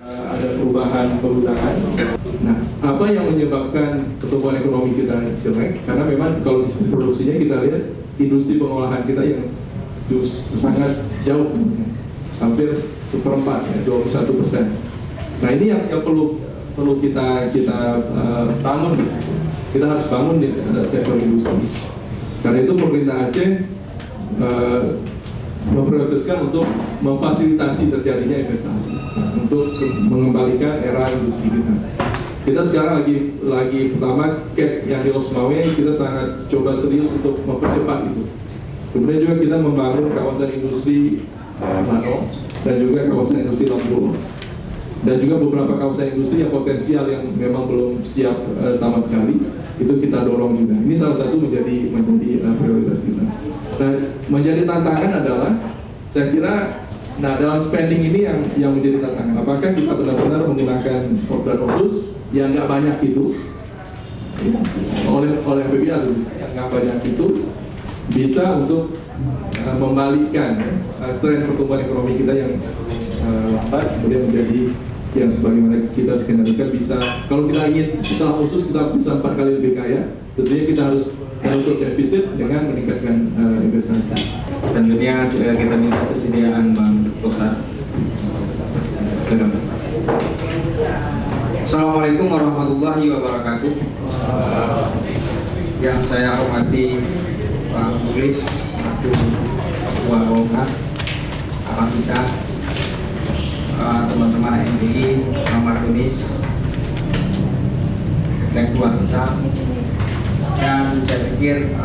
Ada perubahan penggunaan. Nah, apa yang menyebabkan pertumbuhan ekonomi kita jelek? Karena memang kalau di produksinya kita lihat industri pengolahan kita yang sangat jauh, hampir 1/4, ya, 21%. Nah, ini yang perlu kita bangun. Kita harus bangun di sektor industri. Karena itu pemerintah Aceh memprioritaskan untuk memfasilitasi terjadinya investasi, untuk mengembalikan era industri kita. Kita sekarang lagi pertama CAP yang di Lok Sumawe, kita sangat coba serius untuk mempercepat itu. Kemudian juga kita membangun kawasan industri nano dan juga kawasan industri Lampung, dan juga beberapa kawasan industri yang potensial yang memang belum siap sama sekali, itu kita dorong juga. Ini salah satu menjadi prioritas kita. Nah, menjadi tantangan adalah, saya kira, dalam spending ini yang menjadi tantangan. Apakah kita benar-benar menggunakan order khusus yang nggak banyak itu, oleh PBA yang nggak banyak itu, bisa untuk membalikan tren pertumbuhan ekonomi kita yang lambat, kemudian menjadi yang sebagaimana kita skenario bisa. Kalau kita ingin setelah khusus kita bisa 4 kali lebih kaya, tentunya kita harus menutup defisit dengan meningkatkan investasi. Tentunya kita minta persediaan Bang Pusat. Assalamualaikum warahmatullahi wabarakatuh. Yang saya hormati Pak Mulis, Ketua Golkar, Abang kita, teman-teman MPI, Muhammad Tunis, Ketua kita, dan saya pikir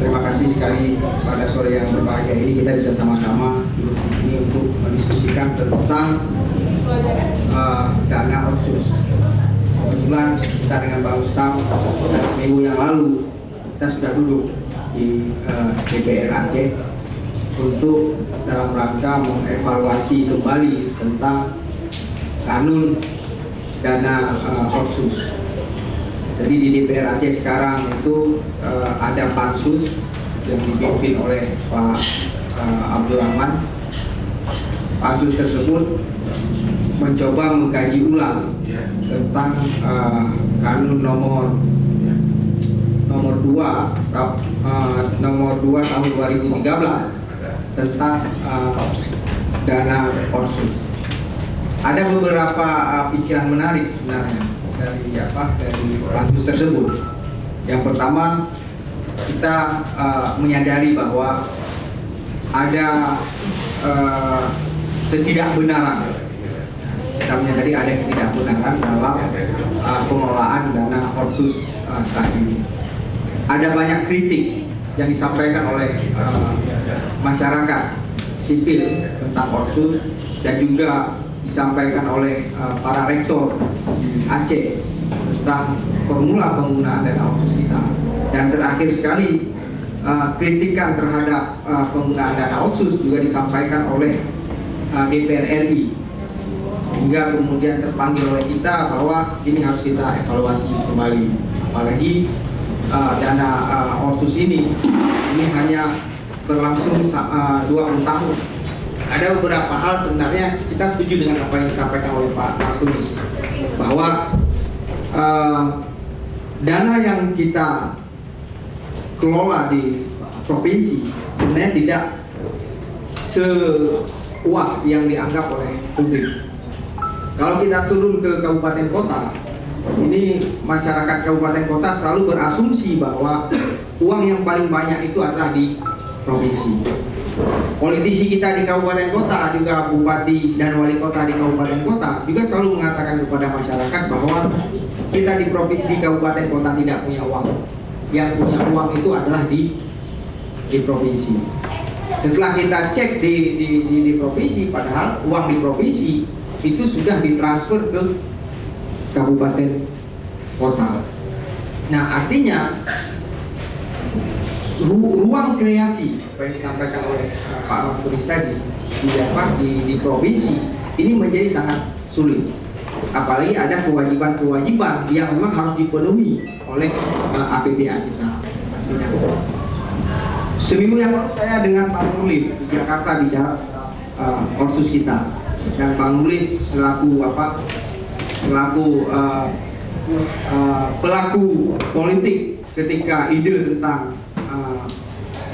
terima kasih sekali pada sore yang berbahagia ini kita bisa sama-sama duduk di sini untuk mendiskusikan tentang dana otsus. Kebetulan kita dengan Pak Ustaz minggu yang lalu kita sudah duduk di DPR Aceh untuk dalam rangka mengevaluasi kembali tentang kanun dana otsus. Jadi di DPR Aceh sekarang itu ada pansus yang dipimpin oleh Pak Abdurrahman. Pansus tersebut mencoba mengkaji ulang tentang kanun nomor 2 tahun 2013 tentang dana otsus. Ada beberapa pikiran menarik sebenarnya dari pansus tersebut. Yang pertama, kita menyadari bahwa ada ketidakbenaran. Kita menyadari ada ketidakbenaran dalam pengelolaan dana otsus saat ini. Ada banyak kritik yang disampaikan oleh masyarakat sipil tentang otsus, dan juga disampaikan oleh para rektor di Aceh tentang formula penggunaan dana otsus kita. Dan terakhir sekali, kritikan terhadap penggunaan dana otsus juga disampaikan oleh DPR RI, hingga kemudian terpanggil oleh kita bahwa ini harus kita evaluasi kembali. Apalagi dana otsus ini hanya berlangsung 20 tahun. Ada beberapa hal sebenarnya kita setuju dengan apa yang disampaikan oleh Pak Martunis, bahwa dana yang kita kelola di provinsi sebenarnya tidak seuah yang dianggap oleh publik. Kalau kita turun ke kabupaten kota, ini masyarakat kabupaten kota selalu berasumsi bahwa uang yang paling banyak itu adalah di provinsi. Politisi kita di kabupaten kota, juga bupati dan wali kota di kabupaten kota juga selalu mengatakan kepada masyarakat bahwa kita di kabupaten kota tidak punya uang. Yang punya uang itu adalah di provinsi. Setelah kita cek di provinsi, padahal uang di provinsi itu sudah ditransfer ke kabupaten kota. Nah, artinya ruang kreasi apa yang disampaikan oleh Pak Martunis tadi di provinsi ini menjadi sangat sulit. Apalagi ada kewajiban-kewajiban yang memang harus dipenuhi oleh APBA kita. Seminggu yang lalu saya dengan Pak Nurli di Jakarta bicara otsus kita. dan Bang Nurli selaku pelaku politik ketika ide tentang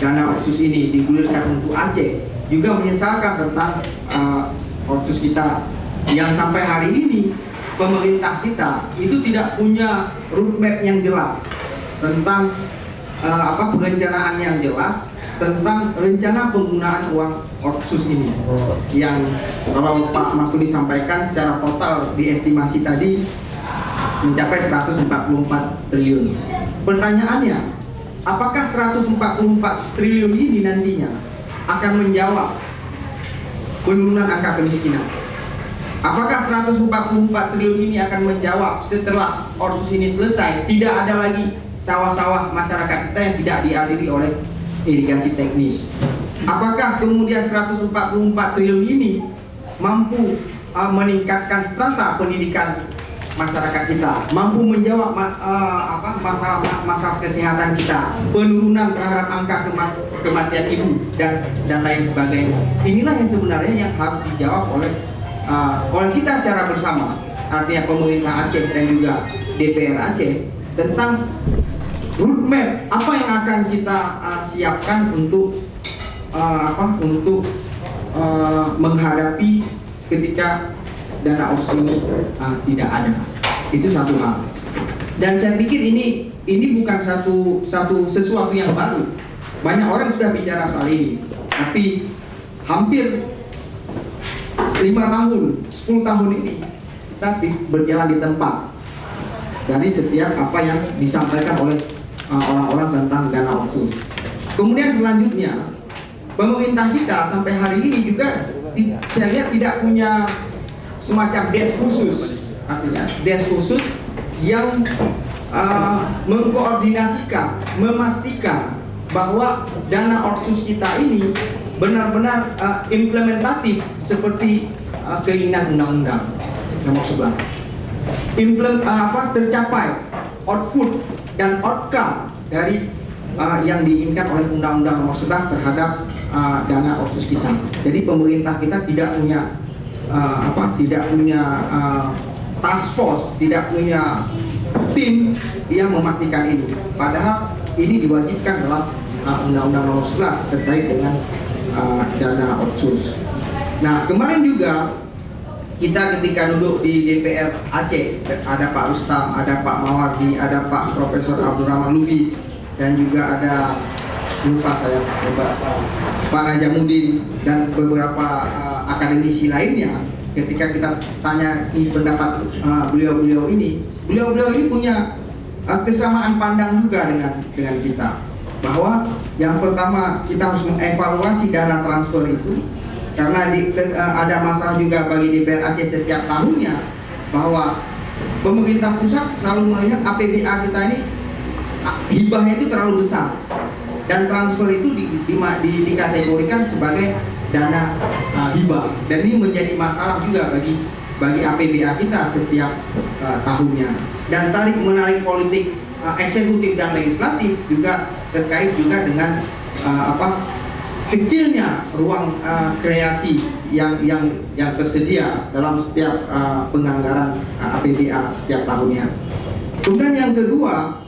dana otsus ini digulirkan untuk Aceh, juga menyesalkan tentang otsus kita yang sampai hari ini pemerintah kita itu tidak punya roadmap yang jelas tentang perencanaan yang jelas tentang rencana penggunaan uang otsus ini, yang kalau Pak Mahfud disampaikan secara total diestimasi tadi mencapai 144 triliun. Pertanyaannya, apakah 144 triliun ini nantinya akan menjawab penurunan angka kemiskinan? Apakah 144 triliun ini akan menjawab setelah otsus ini selesai tidak ada lagi sawah-sawah masyarakat kita yang tidak dialiri oleh irigasi teknis? Apakah kemudian 144 triliun ini mampu meningkatkan strata pendidikan masyarakat kita, mampu menjawab masalah kesehatan kita, penurunan terhadap angka kematian ibu dan lain sebagainya? Inilah yang sebenarnya yang harus dijawab oleh kita secara bersama, artinya pemerintah Aceh dan juga DPR Aceh, tentang roadmap apa yang akan kita siapkan untuk menghadapi ketika dana otsus ini tidak ada. Itu satu hal. Dan saya pikir ini bukan sesuatu yang baru. Banyak orang sudah bicara soal ini, tapi hampir 5 tahun, 10 tahun ini kita berjalan di tempat dari setiap apa yang disampaikan oleh orang-orang tentang dana otsus. Kemudian selanjutnya pemerintah kita sampai hari ini juga saya lihat tidak punya semacam desk khusus, artinya desk khusus yang mengkoordinasikan, memastikan bahwa dana otsus kita ini benar-benar implementatif seperti keinginan Undang-Undang Nomor 11. Tercapai output dan outcome dari yang diinginkan oleh Undang-Undang Nomor 11 terhadap dana otsus kita. Jadi pemerintah kita tidak punya task force, tidak punya tim yang memastikan ini. Padahal ini diwajibkan dalam Undang-Undang Nomor 11 terkait dengan dana otsus. Nah, kemarin juga kita ketika duduk di DPR Aceh, ada Pak Rustam, ada Pak Mawardi, ada Pak Profesor Abdurrahman Lubis, dan juga ada Pak Najamuddin dan beberapa akademisi lainnya. Ketika kita tanya pendapat beliau-beliau ini punya kesamaan pandang juga dengan kita, bahwa yang pertama kita harus mengevaluasi dana transfer itu, karena ada masalah juga bagi DPR Aceh setiap tahunnya, bahwa pemerintah pusat selalu melihat APBA kita ini hibahnya itu terlalu besar, dan transfer itu dikategorikan sebagai dana hibah, dan ini menjadi masalah juga bagi APBA kita setiap tahunnya. Dan tarik menarik politik eksekutif dan legislatif juga terkait juga dengan kecilnya ruang kreasi yang tersedia dalam setiap penganggaran APBA setiap tahunnya. Kemudian yang kedua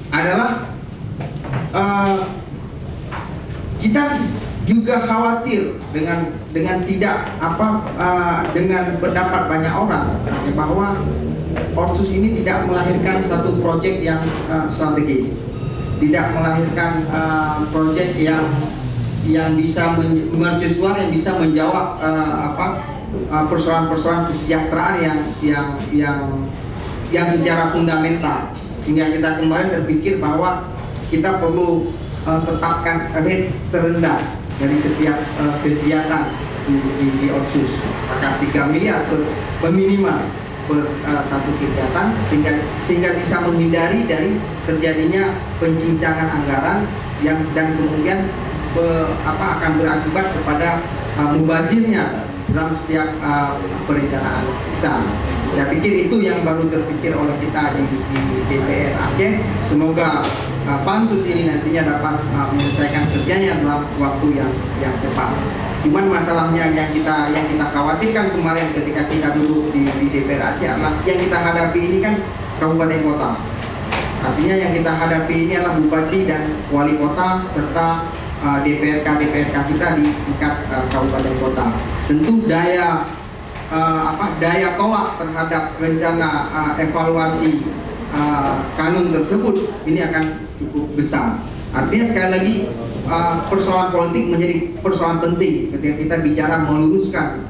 adalah kita juga khawatir dengan dengan pendapat banyak orang bahwa otsus ini tidak melahirkan satu proyek yang strategis, tidak melahirkan proyek yang bisa mercusuar, yang bisa menjawab persoalan-persoalan kesejahteraan yang secara fundamental, sehingga kita kemarin berpikir bahwa kita perlu tetapkan rate terendah dari setiap kegiatan di otsus, maka 3 miliar minimal per satu kegiatan, sehingga bisa menghindari dari terjadinya pencincangan anggaran dan kemudian akan berakibat kepada mubazirnya dalam setiap perencanaan kita. Saya pikir itu yang baru terpikir oleh kita di DPR Aceh. Semoga pansus ini nantinya dapat menyelesaikan kerjanya dalam waktu yang cepat. Cuman masalahnya yang kita khawatirkan kemarin ketika kita duduk di DPR Aceh adalah yang kita hadapi ini kan kabupaten kota. Artinya yang kita hadapi ini adalah bupati dan wali kota serta DPRK kita di tingkat kabupaten kota. Tentu daya tolak terhadap rencana evaluasi kanun tersebut ini akan cukup besar. Artinya sekali lagi persoalan politik menjadi persoalan penting ketika kita bicara meluruskan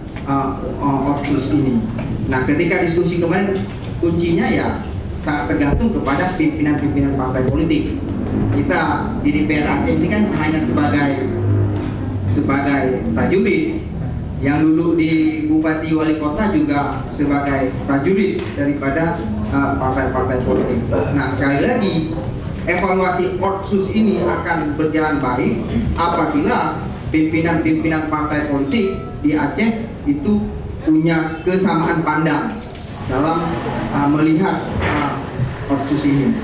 otsus ini. Nah, ketika diskusi kemarin kuncinya ya sangat tergantung kepada pimpinan-pimpinan partai politik. Kita di DPR Aceh ini kan hanya sebagai prajurit, yang dulu di Bupati Wali Kota juga sebagai prajurit daripada partai-partai politik. Nah, sekali lagi evaluasi otsus ini akan berjalan baik apabila pimpinan-pimpinan partai politik di Aceh itu punya kesamaan pandang dalam melihat otsus ini.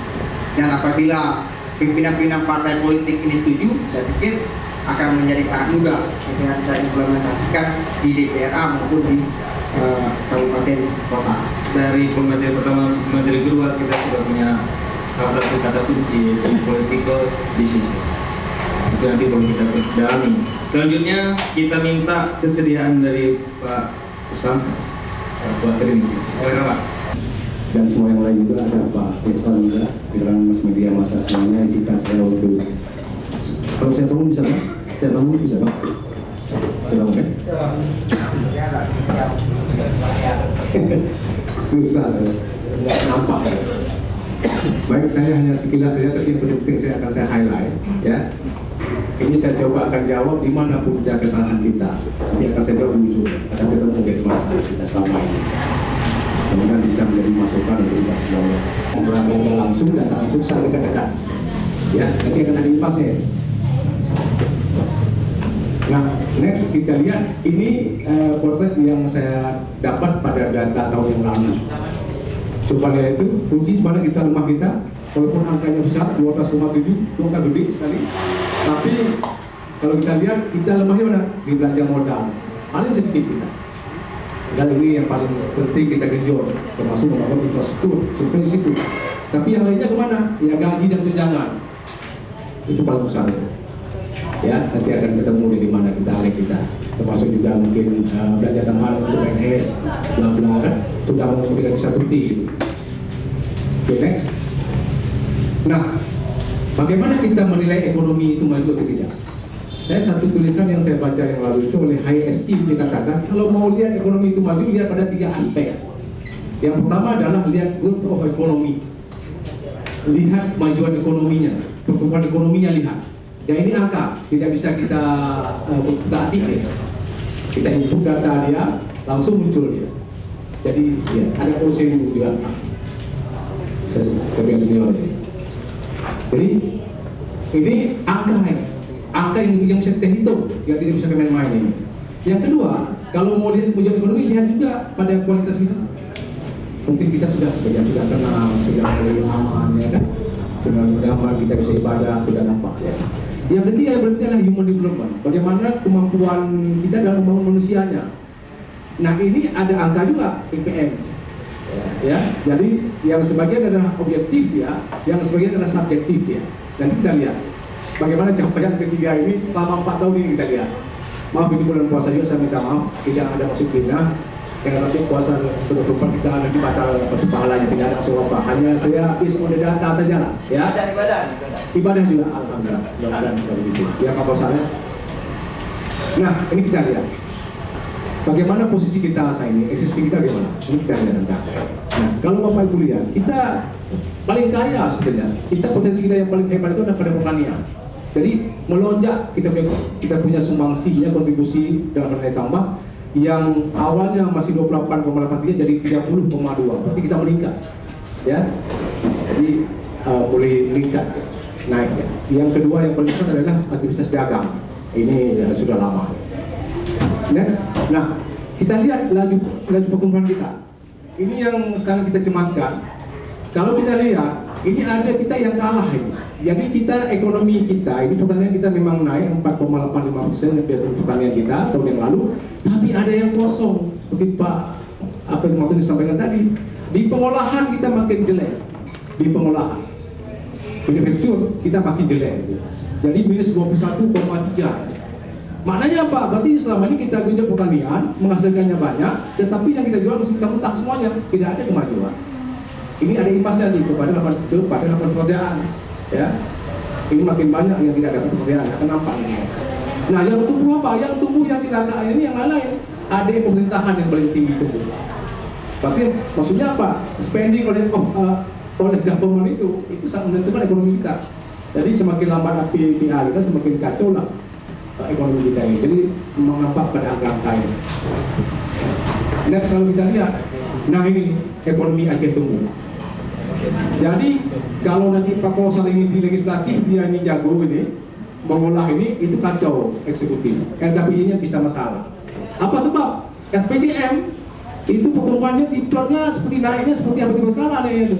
Dan apabila pimpinan-pimpinan partai politik ini setuju, saya pikir akan menjadi sangat mudah ketika kita implementasikan di DPRA maupun di kabupaten kota. Dari pemateri pertama, pemateri kedua kita sudah punya salah satu kata kunci, political decision. Itu nanti perlu kita dalami. Selanjutnya kita minta kesediaan dari Pak Usam, Ketua Akademisi. Pak. Dan semua yang lain juga ada Pak Faisal juga, pikiran mas media masa semuanya jika saya untuk kalau saya bangun bisa Pak? Saya bangun bisa Pak? Saya bangun kan? Susah, nggak nampak. Baik, saya hanya sekilas saja, tapi yang penting saya akan highlight ya. Ini saya coba akan jawab di mana puncak kesalahan kita. Ini akan saya jawab jujur, karena kita menjadi masalah kita selama ini. Kemudian bisa menjadi masukan untuk kita semuanya. Yang langsung dan tak langsung saling dekat-dekat. Ya, nanti akan ada impasnya. Nah, next kita lihat ini potret yang saya dapat pada data tahun yang lalu. Coba lihat itu, kunci mana kita lemah kita, walaupun angkanya besar, 12,7, itu angka gede sekali. Tapi kalau kita lihat, kita lemahnya mana? Di belanja modal. Paling sedikit kita. Dan ini yang paling penting kita genjot, termasuk membangun infrastruktur seperti situ. Tapi yang lainnya kemana? Ya gaji dan tunjangan. Itu paling besar. Ya, nanti akan ketemu di mana kita alih kita. Termasuk juga mungkin belanja tambahan untuk PNS, bla bla kan. Sudah memberikan satu T. Oke, next. Nah, bagaimana kita menilai ekonomi itu maju atau tidak? Saya satu tulisan yang saya baca yang lalu itu oleh HSI dikatakan kalau mau lihat ekonomi itu maju lihat pada 3 aspek. Yang pertama adalah lihat growth of economy, lihat kemajuan ekonominya, pertumbuhan ekonominya lihat. Dan ini angka tidak bisa kita taati ya. Kita input data dia langsung muncul dia. Jadi ya, ada OCU juga. Saya senior. Jadi ini angka yang bisa kita hitung, yang tidak bisa main-main ini. Yang kedua, kalau mau lihat kemajuan ekonomi, lihat juga pada kualitas kita. Mungkin kita sudah kenal, sudah mulai aman, ya kan? Sudah nyaman, kita bisa ibadah, sudah nampak. Ya. Yang ketiga berarti adalah human development. Bagaimana kemampuan kita dalam membangun manusianya. Nah ini ada angka juga PPM. Ya, jadi yang sebagian adalah objektif ya, yang sebagian adalah subjektif ya. Dan kita lihat bagaimana capaian ketiga ini selama 4 tahun ini kita lihat. Maaf ini bulan puasa juga saya minta maaf, tidak ada masuk pindah. Karena nanti puasa penutupan kita nanti batal pahalanya, tidak ada masuk apa. Hanya saya is on the data saja lah. Ya. Ibadah juga, alhamdulillah. Mudah-mudahan bisa begitu. Ya kapal saya. Nah ini kita lihat. Bagaimana posisi kita saat ini, eksistensi kita bagaimana? Ini kita lihat nanti. Nah, kalau Bapak Ibu lihat, kita paling kaya sebenarnya. Kita potensi kita yang paling hebat itu adalah pada pertanian. Jadi melonjak kita punya sumbangsinya kontribusi dalam nilai tambah yang awalnya masih 28,83 jadi 30,2. Berarti kita meningkat, ya. Jadi boleh meningkat, naik. Ya. Yang kedua yang paling besar adalah aktivitas dagang. Ini sudah lama. Next, nah kita lihat laju pertumbuhan kita. Ini yang sekarang kita cemaskan. Kalau kita lihat, ini ada kita yang kalah ini. Jadi kita ekonomi kita ini pertanian kita memang naik 4,85% dari pertanian kita tahun yang lalu, tapi ada yang kosong seperti Pak apa yang waktu disampaikan tadi. Di pengolahan kita makin jelek, di pengolahan manufaktur kita makin jelek. Jadi minus 21,3. Maknanya apa? Berarti selama ini kita genjot pertanian menghasilkannya banyak, tetapi yang kita jual masih mentah semuanya, tidak ada kemajuan. Ini ada imbasnya nih kepada lapangan pekerjaan. Ya, ini makin banyak yang tidak dapat pekerjaan. Kenapa ini? Nah, yang tumbuh apa? Yang tumbuh yang tidak ada ini yang lain. Ada pemerintahan yang paling tinggi tumbuh. Berarti maksudnya apa? Spending oleh government itu sangat menentukan ekonomi kita. Jadi semakin lambat PPA kita semakin kacau lah ekonomi kita ini. Jadi mengampak pada angka-angka ini. Next kalau kita lihat, nah ini ekonomi Aceh tumbuh. Jadi kalau nanti Pak Kosal ini di legislatif dia ini jago ini mengolah ini itu kacau eksekutif. LKPJ-nya bisa masalah. Apa sebab? SPJM itu pertumbuhannya di plotnya seperti naiknya seperti apa berkala nih itu.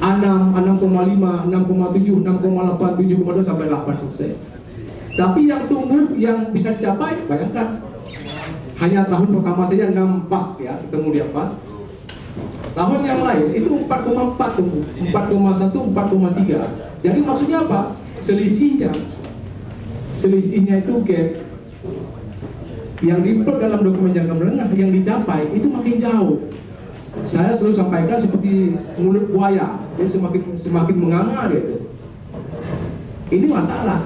6,5, 6,7, 6,8, 7,2 sampai 8%. Tapi yang tumbuh yang bisa dicapai bayangkan hanya tahun pertama saja 6 pas ya, ketemu dia pas. Tahun yang lain itu 4,4 tumbuh, 4,1, 4,3. Jadi maksudnya apa? Selisihnya itu gap yang diplot dalam dokumen jangka menengah yang dicapai itu makin jauh. Saya selalu sampaikan seperti mulut buaya, dia semakin menganga dia. Ini masalah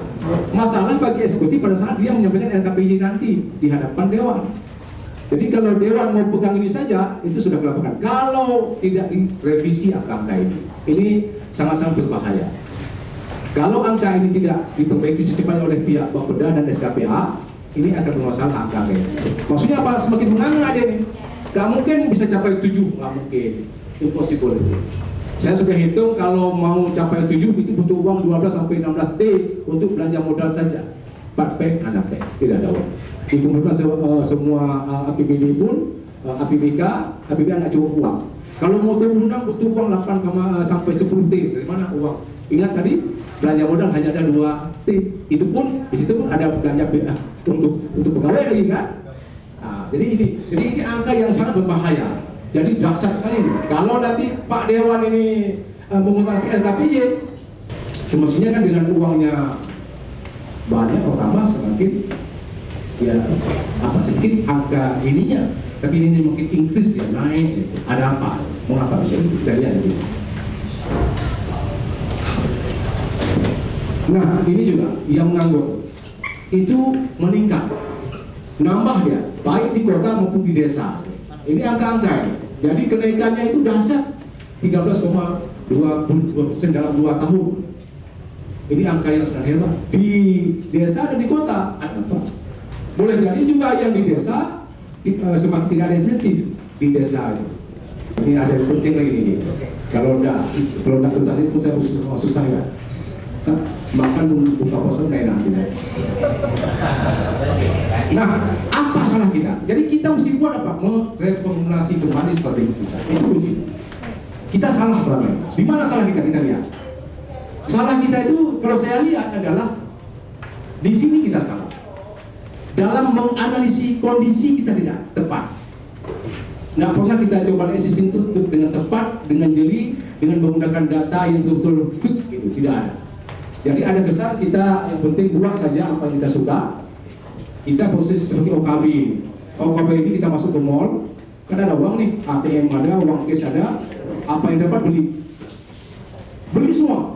bagi eksekutif pada saat dia menyampaikan LKPJ nanti di hadapan dewan. Jadi kalau dewan mau pegang ini saja, itu sudah kelabakan. Kalau tidak direvisi angka ini sangat-sangat berbahaya. Kalau angka ini tidak diperbaiki secepatnya oleh pihak Bapeda dan SKPA, ini akan bermasalah angka ini. Maksudnya apa? Semakin menganga dia nih. Gak mungkin bisa capai 7, nggak mungkin. Impossible. Saya sudah hitung kalau mau capai 7 itu butuh uang 12-16 T untuk belanja modal saja. 4 P, ada P, tidak ada uang. Dikumpulkan semua APBD pun, APBK nggak cukup uang. Kalau mau undang butuh uang 8, sampai 10 T. Dari mana uang? Ingat tadi belanja modal hanya ada 2 T. Itu pun di situ pun ada belanja untuk pegawai lagi kan? Nah, jadi ini angka yang sangat berbahaya. Jadi dahsyat sekali ini. Kalau nanti Pak Dewan ini mengutarakan LKPJ, semestinya kan dengan uangnya banyak pertama semakin ya apa sedikit angka ininya, tapi ini makin increase dia naik. Gitu. Ada apa? Mengapa bisa kita lihat gitu. Nah ini juga yang menganggur itu meningkat, nambah dia baik di kota maupun di desa. Ini angka-angka ini. Jadi kenaikannya itu dahsyat 13,22% dalam 2 tahun. Ini angka yang sangat hebat. Di desa dan di kota ada apa? Boleh jadi juga yang di desa semakin tidak ada insentif di desa. Ini ada yang penting lagi ini. Kalau tidak tuntas itu saya susah ya. Bahkan buka puasa kayak nanti. Nah, apa salah kita? Jadi kita mesti buat apa? Mereformulasi kembali strategi kita. Itu kunci. Kita salah selama ini. Di mana salah kita? Kita lihat. Salah kita itu kalau saya lihat adalah di sini kita salah. Dalam menganalisis kondisi kita tidak tepat. Nggak pernah kita coba existing itu dengan tepat, dengan jeli, dengan menggunakan data yang betul-betul fix gitu. Tidak ada. Jadi ada besar kita yang penting buat saja apa yang kita suka. Kita proses seperti OKB. OKB ini kita masuk ke mall, kan ada uang nih, ATM ada, uang cash ada, apa yang dapat beli semua.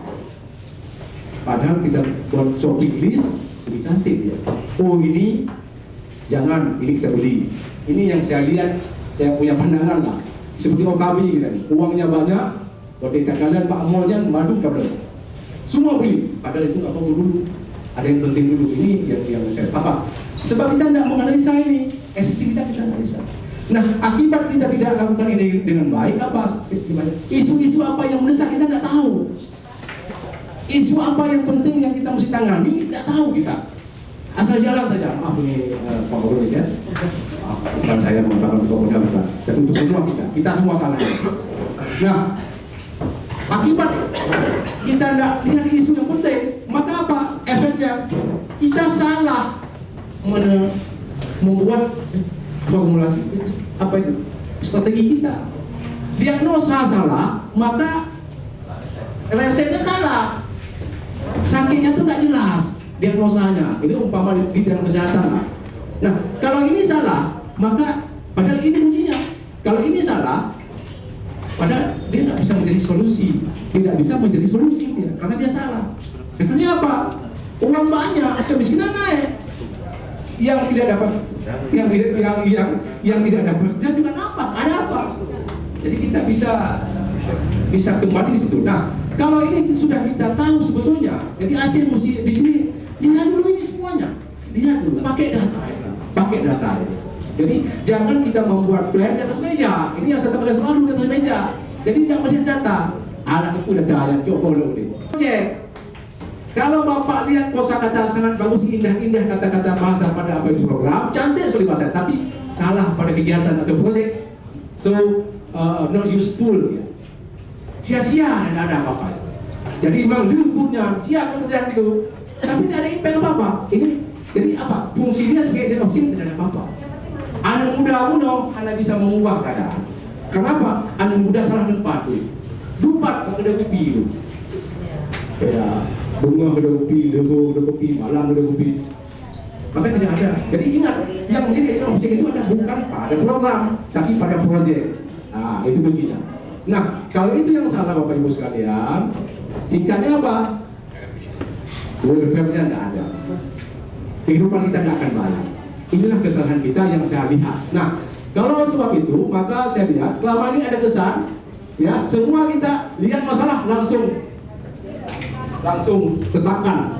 Padahal kita buat shopping list lebih cantik ya. Oh ini jangan, ini kita beli. Ini yang saya lihat, saya punya pandangan lah. Seperti OKB gitu, uangnya banyak, ketika kalian Pak Molnya madu kabel. Semua beli, padahal itu nggak perlu dulu. Ada yang penting dulu, ini yang saya apa? Sebab kita tidak menganalisa ini, esensi kita analisa. Nah, akibat kita tidak lakukan ini dengan baik apa? Isu-isu apa yang mendesak kita tidak tahu. Isu apa yang penting yang kita mesti tangani tidak tahu kita. Asal jalan saja. Maaf ini Pak Boris ya. Bukan saya mengatakan Pak Boris, tapi untuk semua kita semua salah. Nah, Akibat kita tidak lihat isu yang penting, maka apa efeknya? Kita salah membuat formulasi apa itu strategi kita. Diagnosa salah, maka resepnya salah. Sakitnya itu tidak jelas diagnosanya. Ini umpama di bidang kesehatan lah. Nah, kalau ini salah, maka padahal ini kuncinya. Kalau ini salah, padahal dia tidak bisa menjadi solusi. Tidak bisa menjadi solusi dia, karena dia salah. Akhirnya apa? Uang banyak, kemiskinan naik. Yang tidak dapat, yang tidak dapat kerja juga nampak. Ada apa? Jadi kita bisa kembali di situ. Nah, kalau ini sudah kita tahu sebetulnya, jadi Aceh mesti di sini lihat dulu ini semuanya, lihat dulu, pakai data. Jadi jangan kita membuat plan di atas meja. Ini yang saya sampaikan selalu di atas meja. Jadi tidak melihat data. Anak itu udah daya, coba dulu. Oke. Kalau Bapak lihat kosakata sangat bagus, indah-indah kata-kata bahasa pada apa itu program, cantik sekali bahasa, tapi salah pada kegiatan atau proyek. So not useful, ya. Sia-sia, tidak ada apa-apa. Jadi memang liburnya siap pekerjaan itu, tapi tidak ada impact apa-apa. Ini jadi apa? Fungsinya sebagai agent of change tidak ada apa-apa. Anak muda hanya bisa mengubah keadaan. Kenapa? Anak muda salah tempat tuh. Lupa kalau ada kopi itu. Ya, bunga ada kopi, malam ada kopi. Maka tidak ada. Jadi ingat, yang menjadi agent of change itu ada bukan pada program, tapi pada proyek. Nah, itu kuncinya. Nah, kalau itu yang salah Bapak Ibu sekalian, singkatnya apa? Welfare-nya tidak ada. Kehidupan kita tidak akan baik. Inilah kesalahan kita yang saya lihat. Nah, kalau sebab itu, maka saya lihat selama ini ada kesan, ya, semua kita lihat masalah langsung tetapkan.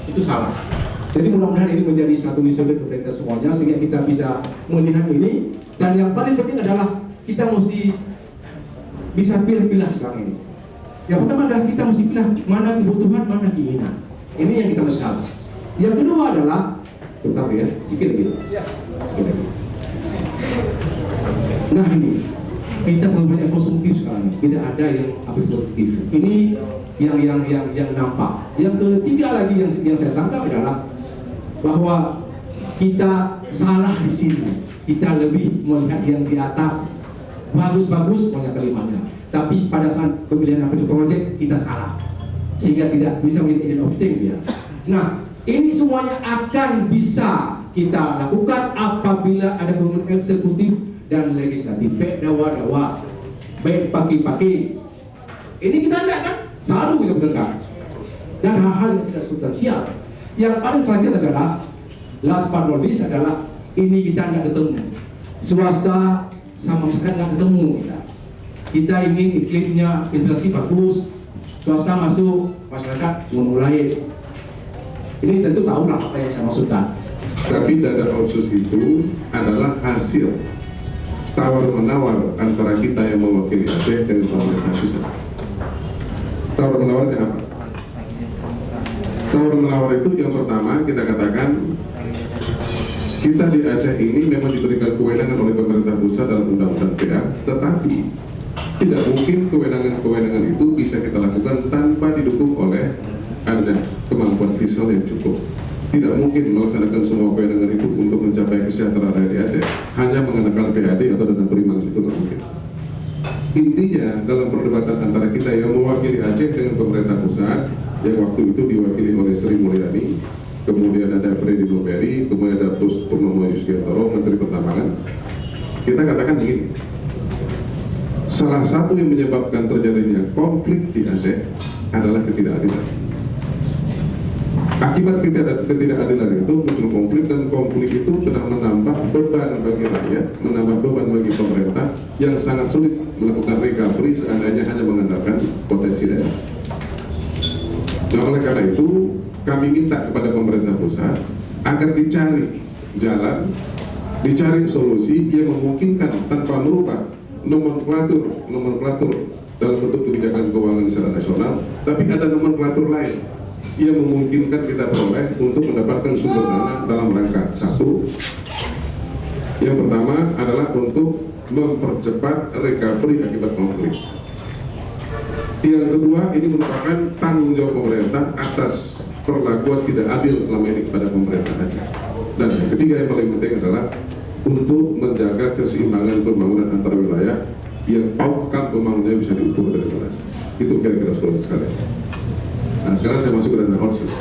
Itu salah. Jadi mudah-mudahan ini menjadi satu wisdom untuk kita semuanya, sehingga kita bisa melihat ini. Dan yang paling penting adalah kita mesti bisa pilih-pilih sekarang ini. Yang pertama adalah kita mesti pilih mana kebutuhan, mana keinginan. Ini yang kita mesti tahu. Yang kedua adalah, bentar ya, sikit lagi. Nah ini, kita terlalu banyak konsumtif sekarang. Tidak ada yang produktif. Ini yang nampak. Yang ketiga lagi yang saya tangkap adalah bahwa kita salah di sini. Kita lebih melihat yang di atas. Bagus-bagus banyak kalimatnya, tapi pada saat pemilihan apa itu proyek kita salah, sehingga tidak bisa menjadi agent of change ya. Nah, ini semuanya akan bisa kita lakukan apabila ada gabungan eksekutif dan legislatif. Baik dawa-dawa, baik paki-paki. Ini kita tidak kan selalu kita mendengar. Dan hal-hal yang tidak substansial. Yang paling terakhir adalah last but not least adalah ini kita tidak ketemu. Swasta sama masyarakat nggak ketemu kita ingin iklimnya inflasi bagus, swasta masuk, masyarakat memulai. Ini tentu tahulah apa yang saya maksudkan. Tapi dana otsus itu adalah hasil tawar-menawar antara kita yang mewakili Aceh dengan pemerintah pusat. Tawar-menawarnya apa? Tawar-menawar itu yang pertama kita katakan, kita di Aceh ini memang diberikan kewenangan oleh pemerintah pusat dalam undang-undang PA, tetapi tidak mungkin kewenangan itu bisa kita lakukan tanpa didukung oleh ada kemampuan visual yang cukup. Tidak mungkin melaksanakan semua kewenangan itu untuk mencapai kesejahteraan rakyat di Aceh hanya mengenakan PAD atau dana prima, itu tidak mungkin. Intinya dalam perdebatan antara kita yang mewakili Aceh dengan pemerintah pusat, yang waktu itu diwakili oleh Sri Mulyani, kemudian ada Freddy Numberi, kemudian ada Purnomo Yuskiantoro, Menteri Pertambangan. Kita katakan begini, salah satu yang menyebabkan terjadinya konflik di Aceh adalah ketidakadilan. Akibat ketidakadilan itu muncul konflik, dan konflik itu sudah menambah beban bagi rakyat, menambah beban bagi pemerintah yang sangat sulit melakukan recovery seandainya hanya mengandalkan potensi daerah. Nah, oleh karena itu kami minta kepada pemerintah pusat agar dicari jalan, dicari solusi yang memungkinkan tanpa merubah nomenklatur dalam bentuk kebijakan keuangan secara nasional, tapi ada nomenklatur lain yang memungkinkan kita peroleh untuk mendapatkan sumber dana dalam rangka satu. Yang pertama adalah untuk mempercepat recovery akibat konflik. Yang kedua, ini merupakan tanggung jawab pemerintah atas perlakuan tidak adil selama ini kepada pemerintah Aceh. Dan yang ketiga yang paling penting adalah untuk menjaga keseimbangan pembangunan antar wilayah yang outcome pembangunannya bisa diukur dari jelas. Itu kira-kira saudara sekalian. Nah, sekarang saya masuk ke dana otsus.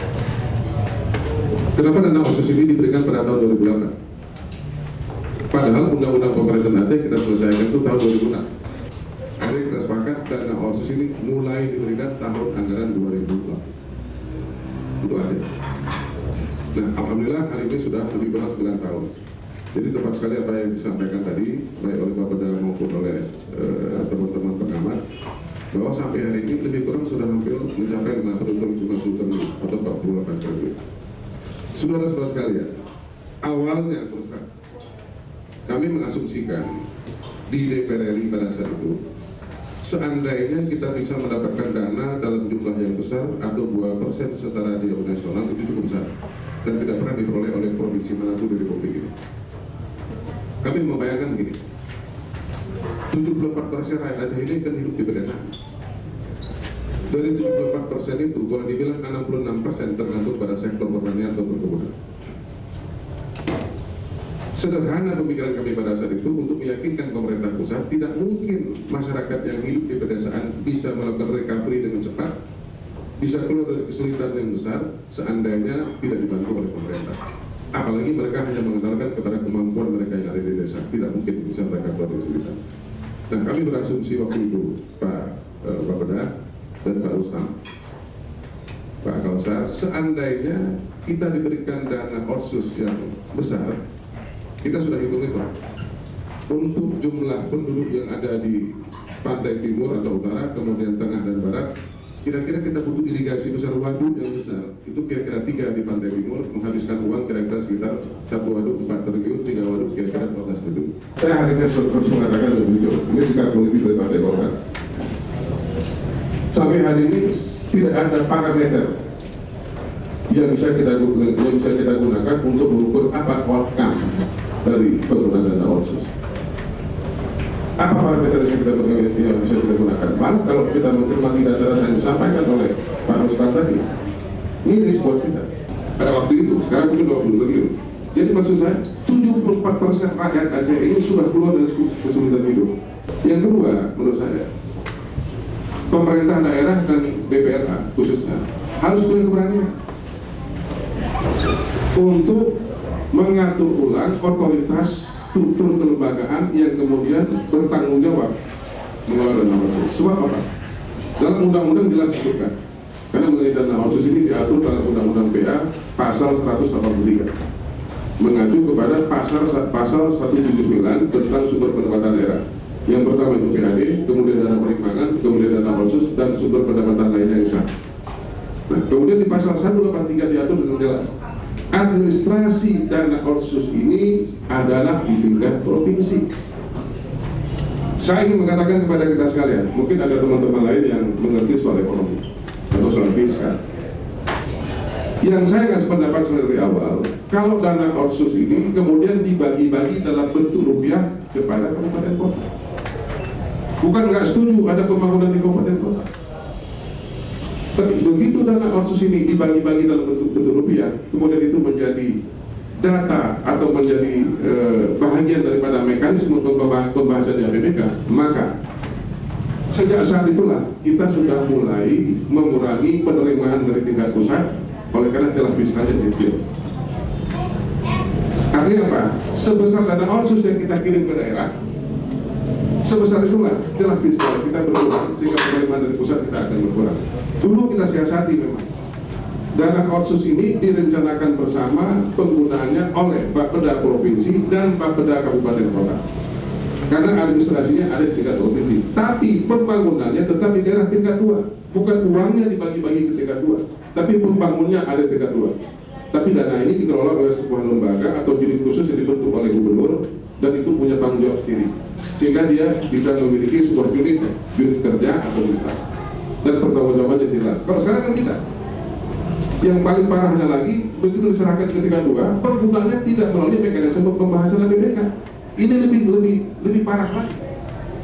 Kenapa dana otsus ini diberikan pada tahun 2008? Padahal undang-undang pemerintahan Aceh kita selesaikan itu tahun 2006. Hari kita sepakat dana otsus ini mulai diberikan tahun anggaran 2002. Itu aja. Nah, alhamdulillah hari ini sudah lebih kurang 9 tahun. Jadi tepat sekali apa yang disampaikan tadi, baik oleh Bapak Peda maupun oleh teman-teman pengamat, bahwa sampai hari ini lebih kurang sudah hampir mencapai 50 triliun atau 48 triliun. Saudara-saudara sekalian, awalnya selesai. Kami mengasumsikan di DPR RI pada saat itu, seandainya kita bisa mendapatkan dana dalam jumlah yang besar atau 2% setara di nasional, itu cukup besar dan tidak pernah diperoleh oleh provinsi manapun di Republik ini. Kami membayangkan begini, 74% rakyat Aceh ini kan hidup di pedesaan. Dari 74% itu boleh dibilang 66% tergantung pada sektor pertanian atau perkebunan. Sederhana pemikiran kami pada saat itu untuk meyakinkan pemerintah pusat tidak mungkin masyarakat yang hidup di pedesaan bisa melakukan recovery dengan cepat, bisa keluar dari kesulitan yang besar seandainya tidak dibantu oleh pemerintah. Apalagi mereka hanya mengandalkan kepada kemampuan mereka yang ada di desa, tidak mungkin bisa mereka keluar dari kesulitan. Dan kami berasumsi waktu itu Pak Bapeda dan Pak Rustam, Pak Kausar, seandainya kita diberikan dana otsus yang besar, kita sudah hitung itu untuk jumlah penduduk yang ada di pantai timur atau utara, kemudian tengah dan barat, kira-kira kita butuh irigasi besar, waduk yang besar, itu kira-kira 3 di pantai timur, menghabiskan uang kira-kira sekitar 1 waduk 4 triliun, 3 waduk kira-kira 14 triliun. Saya hari ini harus mengatakan lebih jujur, ini sikap politik dari Partai Golkar. Sampai hari ini tidak ada parameter yang bisa kita gunakan untuk mengukur apa outcome dari penggunaan dana otsus. Apa parameter yang bisa kita gunakan? Malah kalau kita mencermati data-data yang disampaikan oleh Pak Rustam tadi, ini respon kita. Pada waktu itu, sekarang mungkin 20 triliun. Jadi maksud saya, 74% rakyat Aceh ini sudah keluar dari kesulitan hidup. Yang kedua, menurut saya, pemerintah daerah dan BPRA khususnya harus punya keberanian untuk mengatur ulang otoritas struktur kelembagaan yang kemudian bertanggung jawab mengelola dana otsus. Sebab apa? Dalam undang-undang jelas disebutkan, karena mengenai dana otsus ini diatur dalam undang-undang PA pasal 183, mengacu kepada pasal 179 tentang sumber pendapatan daerah. Yang pertama itu PAD, kemudian dana perimbangan, kemudian dana otsus dan sumber pendapatan lainnya yang sah. Nah, kemudian di pasal 183 diatur dengan jelas, administrasi dana otsus ini adalah di tingkat provinsi. Saya ingin mengatakan kepada kita sekalian, mungkin ada teman-teman lain yang mengerti soal ekonomi atau soal fiskal. Yang saya nggak sependapat dari awal, kalau dana otsus ini kemudian dibagi-bagi dalam bentuk rupiah kepada kabupaten kota. Bukan nggak setuju ada pembangunan di kabupaten kota. Tapi begitu dana otsus ini dibagi-bagi dalam bentuk rupiah, kemudian itu menjadi data atau menjadi bahagian daripada mekanisme pembahasan di APBK, maka sejak saat itulah kita sudah mulai mengurangi penerimaan dari tingkat pusat oleh karena celah fiskalnya kecil. Artinya apa? Sebesar dana otsus yang kita kirim ke daerah, sebesar itulah celah fiskal kita berkurang, sehingga penerimaan dari pusat kita akan berkurang. Dulu kita siasati memang dana otsus ini direncanakan bersama penggunaannya oleh Bapeda Provinsi dan Bapeda Kabupaten Kota, karena administrasinya ada di tingkat provinsi, tapi pembangunannya tetap di daerah tingkat 2. Bukan uangnya dibagi-bagi ke tingkat 2, tapi pembangunnya ada di tingkat 2. Tapi dana ini dikelola oleh sebuah lembaga atau unit khusus yang dibentuk oleh gubernur, dan itu punya tanggung jawab sendiri, sehingga dia bisa memiliki sebuah unit kerja atau unit, dan pertanggungjawabannya jelas. Kalau sekarang kan kita, yang paling parahnya lagi, begitu diserahkan ke tingkat 2, penggunaannya tidak melalui mekanisme pembahasan APBK. Ini lebih parah lagi.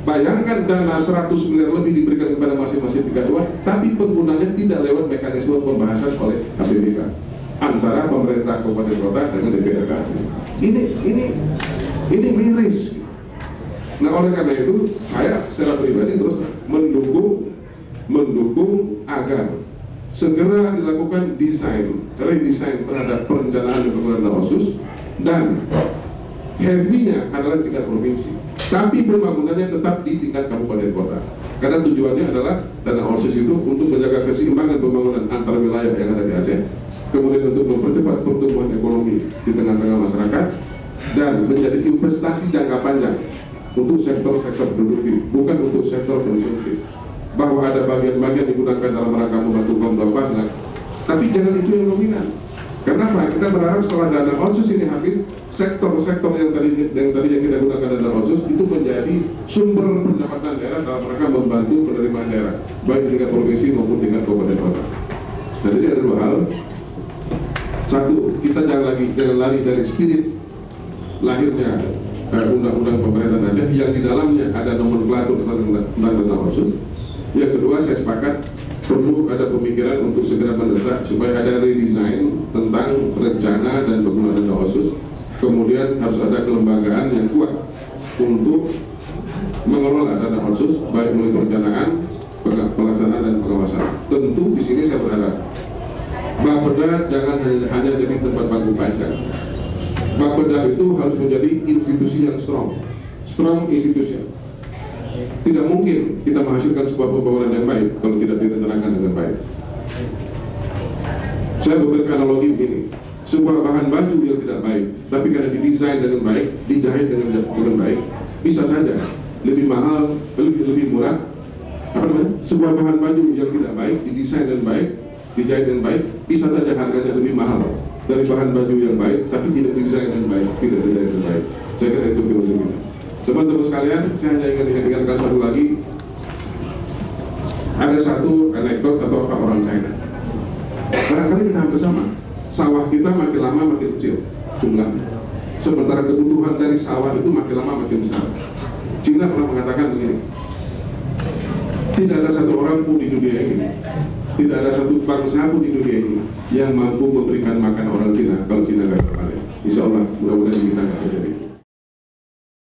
Bayangkan dana 100 miliar lebih diberikan kepada masing-masing 32, tapi penggunanya tidak lewat mekanisme pembahasan oleh KPBK antara pemerintah kabupaten kota dengan DPRK. Ini miris. Nah, oleh karena itu saya secara pribadi terus mendukung agar segera dilakukan redesign terhadap perencanaan dan pembangunan OSUS, dan heavy-nya adalah tingkat provinsi, tapi pembangunannya tetap di tingkat kabupaten kota. Karena tujuannya adalah dana OSUS itu untuk menjaga keseimbangan pembangunan antar wilayah yang ada di Aceh, kemudian untuk mempercepat pertumbuhan ekonomi di tengah-tengah masyarakat, dan menjadi investasi jangka panjang untuk sektor-sektor produktif, bukan untuk sektor konsumtif. Bahwa ada bagian-bagian digunakan dalam rangka membantu kaum duaha, tapi jangan itu yang dominan. Kenapa? Kita berharap setelah dana OSUS ini habis, sektor-sektor yang tadinya kita gunakan dana OSUS itu menjadi sumber pendapatan daerah dalam rangka membantu penerimaan daerah, baik di tingkat provinsi maupun tingkat kabupaten kota. Nah, jadi ada dua hal. Satu, kita jangan lari dari spirit lahirnya undang-undang pemerintahan Aceh yang di dalamnya ada nomenklatur tentang dana OSUS. Yang kedua, saya sepakat perlu ada pemikiran untuk segera mendesak supaya ada redesign tentang rencana dan penggunaan dana OSUS. Kemudian harus ada kelembagaan yang kuat untuk mengelola dana OSUS, baik melalui perencanaan, pelaksanaan dan pengawasan. Tentu di sini saya berharap Bapeda jangan hanya jadi tempat bangku panjang. Bapeda itu harus menjadi institusi yang strong institution. Tidak mungkin kita menghasilkan sebuah pembangunan yang baik kalau tidak direncanakan dengan baik. Saya memberikan analogi begini, sebuah bahan baju yang tidak baik, tapi karena didesain dengan baik, dijahit dengan baik, bisa saja lebih mahal, lebih murah. Sebuah bahan baju yang tidak baik, didesain dengan baik, dijahit dengan baik, bisa saja harganya lebih mahal dari bahan baju yang baik, tapi tidak didesain dengan baik, tidak dijahit dengan baik. Saya kira itu filosofi. Teman-teman sekalian, saya hanya ingin ingatkan satu lagi. Ada satu anekdot atau apa orang China. Barangkali kita hampir sama. Sawah kita makin lama makin kecil jumlahnya. Sementara kebutuhan dari sawah itu makin lama makin besar. Cina pernah mengatakan begini, tidak ada satu orang pun di dunia ini, tidak ada satu bangsa pun di dunia ini yang mampu memberikan makan orang Cina kalau Cina nggak terpanen. Insya Allah mudah-mudahan kita nggak terjadi.